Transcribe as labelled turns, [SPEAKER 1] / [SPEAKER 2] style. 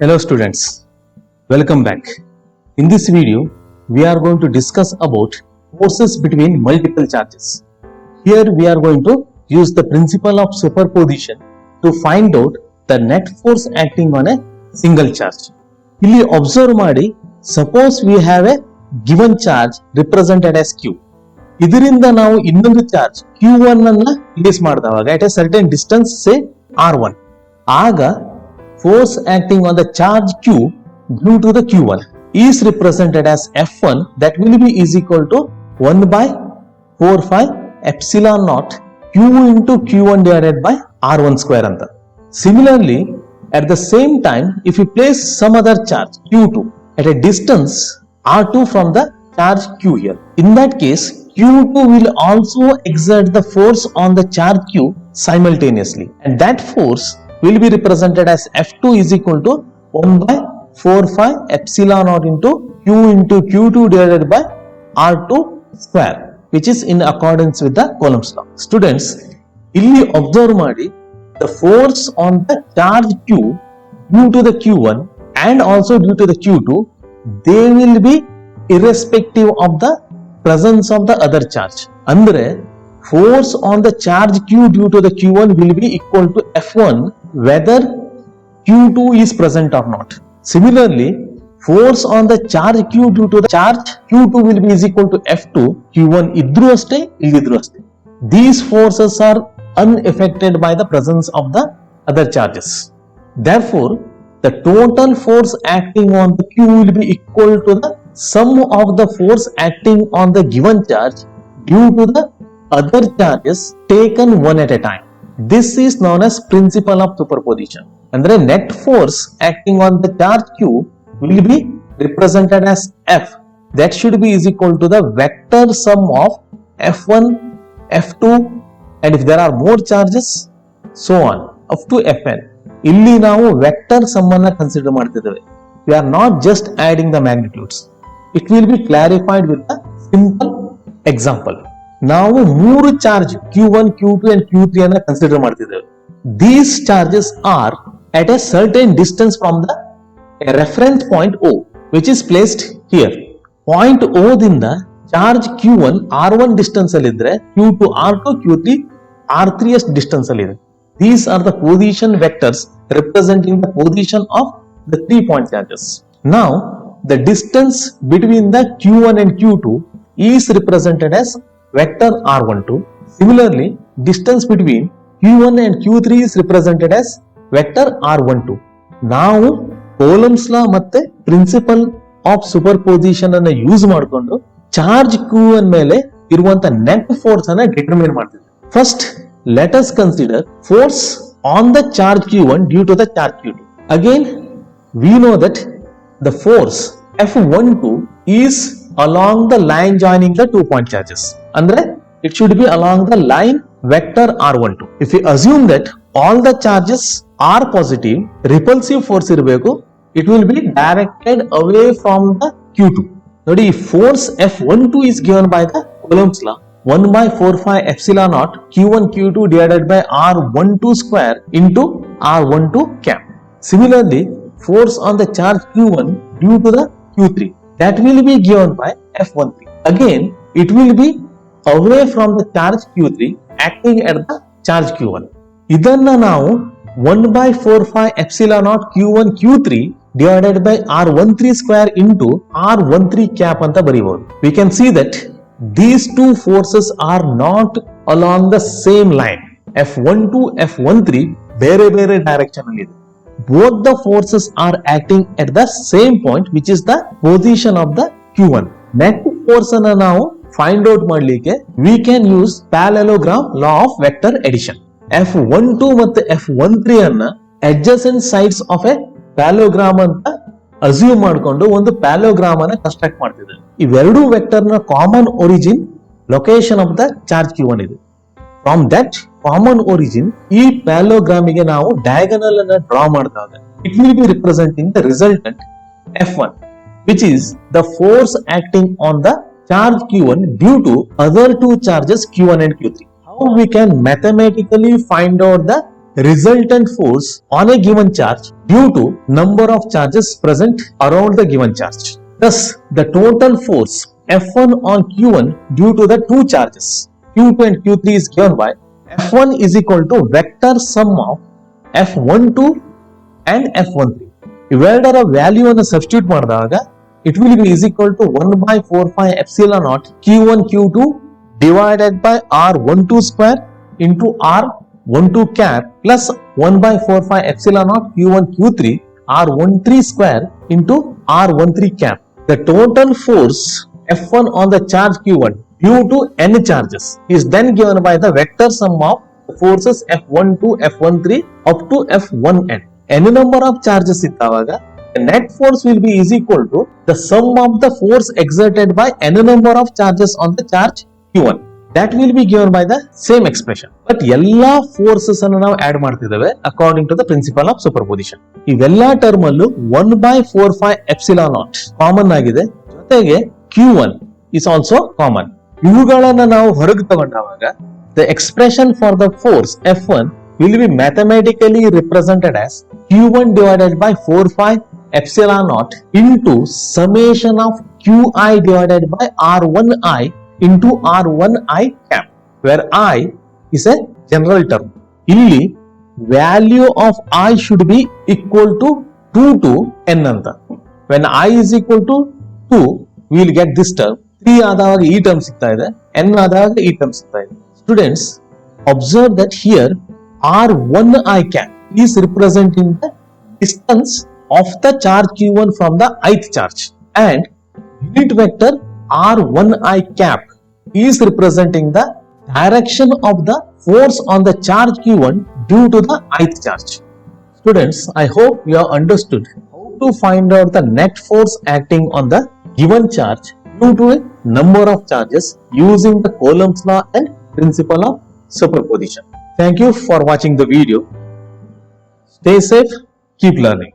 [SPEAKER 1] Hello students, welcome back. In this video, we are going to discuss about forces between multiple charges. Here we are going to use the principle of superposition to find out the net force acting on a single charge. ಇಲ್ಲಿ observe ಮಾಡಿ, suppose we have a given charge represented as Q. ಇದರಿಂದ ನಾವು ಇನ್ನೊಂದು charge Q1 ಅನ್ನ place ಮಾಡಿದಾಗ at a certain distance, say R1, ಆಗ force acting on the charge Q due to the Q1 is represented as F1, that will be is equal to 1 by 4 phi epsilon naught Q into Q1 divided by R1 square anta. Similarly, at the same time, if you place some other charge Q2 at a distance R2 from the charge Q here, in that case Q2 will also exert the force on the charge Q simultaneously, and that force will be represented as F2 is equal to 1 by 4 phi epsilon naught into Q into Q2 divided by R2 square, which is in accordance with the Coulomb's law. Students, illi observe ಮಾಡಿ, the force on the charge Q due to the Q1 and also due to the Q2, they will be irrespective of the presence of the other charge. Andre force on the charge Q due to the Q1 will be equal to F1 whether Q2 is present or not. Similarly, force on the charge Q due to the charge Q2 will be is equal to F2 Q1 idru aste illidru aste. These forces are unaffected by the presence of the other charges. Therefore, the total force acting on the Q will be equal to the sum of the force acting on the given charge due to the other charges taken one at a time. This is known as principle of superposition. Andre net force acting on the charge Q will be represented as F, that should be is equal to the vector sum of F1, F2, and if there are more charges, so on up to Fn. ಇಲ್ಲಿ ನಾವು vector some ಅನ್ನು consider ಮಾಡ್ತಿದ್ದೇವೆ. We are not just adding the magnitudes. It will be clarified with a simple example. ನಾವು ಮೂರು charge Q1, Q2 and Q3 ಅನ್ನು consider ಮಾಡ್ತಿದ್ದೇವೆ. These charges are at a certain distance from the reference point O, which is placed here. Point O ದಿಂದ charge Q1 R1 distance ಅಲ್ಲಿ ಇದ್ರೆ Q2 R2, Q3 R3 distance ಅಲ್ಲಿ ಇದೆ. These are the position vectors representing the position of the 3 point charges. Now, the distance between the Q1 and Q2 is represented as vector R12. Similarly, distance between Q1 and Q3 is represented as vector R12. ನಾವು Coulomb's law ಮತ್ತೆ principle of superposition ಅನ್ನು use ಮಾಡಿಕೊಂಡು charge Q1 ಮೇಲೆ ಇರುವಂತ net force ಅನ್ನು determine ಮಾಡ್ತಿದ್ವಿ. First, let us consider force on the charge Q1 due to the charge Q2. Again, we know that the force F12 is along the line joining the 2 point charges. Andre it should be along the line vector R12. If we assume that all the charges are positive, repulsive force irbeku, it will be directed away from the Q2. Nodi, force F12 is given by the Coulomb's law, 1 by 4 phi epsilon naught Q1 Q2 divided by R12 square into R12 cap. Similarly, force on the charge Q1 due to the Q3, that will be given by F13. Again, it will be away from the charge Q3 acting at the charge Q1. Idanna ನಾವು 1 by 4 phi epsilon naught Q1 Q3 divided by R13 square into R13 cap ಅಂತ ಬರೀಬಹುದು. We can see that these two forces are not along the same line. F12, F13 ಬೇರೆ ಬೇರೆ direction ಅಲ್ಲಿ ಇದೆ. Both the forces are acting at the same point, which is the position of the Q1. Net force ಅನ್ನು ನಾವು find out ಮಾಡಲಿಕ್ಕೆ we can use parallelogram law of vector addition. F12 ಮತ್ತು F13 ಅನ್ನ adjacent sides of a parallelogram ಅಂತ assume ಮಾಡಿಕೊಂಡು ಒಂದು ಪ್ಯಾಲೋಗ್ರಾಮ್ ಅನ್ನ construct ಮಾಡ್ತಿದ್ದೇವೆ. ಇವೆರಡು ವೆಕ್ಟರ್ ನ common origin location of the charge Q1 ಇದೆ. ಫ್ರಮ್ ದಟ್ ಕಾಮನ್ ಒರಿಜಿನ್ ಈ ಪ್ಯಾಲೋಗ್ರಾಮ್ ಗೆ ನಾವು ಡಯಾಗನಲ್ ಅನ್ನ ಡ್ರಾ ಮಾಡಿದಾಗ it will be representing the resultant F1, which is the force acting on the charge Q1 due to other two charges Q1 and Q3. How we can mathematically find out the resultant force on a given charge due to number of charges present around the given charge. Thus, the total force F1 on Q1 due to the two charges Q2 and Q3 is given by F1 is equal to vector sum of F12 and F13. ಇವೆರಡರ value ಅನ್ನು substitute ಮಾಡಿದಾಗ it will be is equal to 1/4 epsilon naught Q1 Q2 divided by R12 square into R12 cap plus 1/4 epsilon naught Q1 Q3 R13 square into R13 cap. The total force F1 on the charge Q1 due to n charges is then given by the vector sum of forces F12, F13 up to F1n. N number of charges ಇದ್ದಾವಾಗ the net force will be is equal to the sum of the force exerted by n number of charges on the charge Q1. That will be given by the same expression. But ಎಲ್ಲಾ forces ಅನ್ನು ನಾವು add ಮಾಡ್ತಿದ್ದೇವೆ according to the principle of superposition. ಇವೆಲ್ಲಾ term ಅಲ್ಲೂ 1/4 epsilon naught common ಆಗಿದೆ, ಜೊತೆಗೆ Q1 is also common. ಇವುಗಳನ್ನ ನಾವು ಹೊರಗೆ ತಗೊಂಡಾಗ the expression for the force F1 will be mathematically represented as Q1 divided by 4 epsilon naught into summation of Qi divided by R1i into R1i cap, where I is a general term. Illi value of I should be equal to 2 to n anta. When I is equal to 2, we will get this term. 3 ಆದಾಗ ಈ term ಸಿಗ್ತಾ ಇದೆ, n ಆದಾಗ ಈ term ಸಿಗ್ತಾ ಇದೆ. Students, observe that here R1i cap is representing the distance of the charge Q1 from the ith charge, and unit vector R1i cap is representing the direction of the force on the charge Q1 due to the ith charge. Students, I hope you have understood how to find out the net force acting on the given charge due to a number of charges using the Coulomb's law and principle of superposition. Thank you for watching the video. Stay safe, keep learning.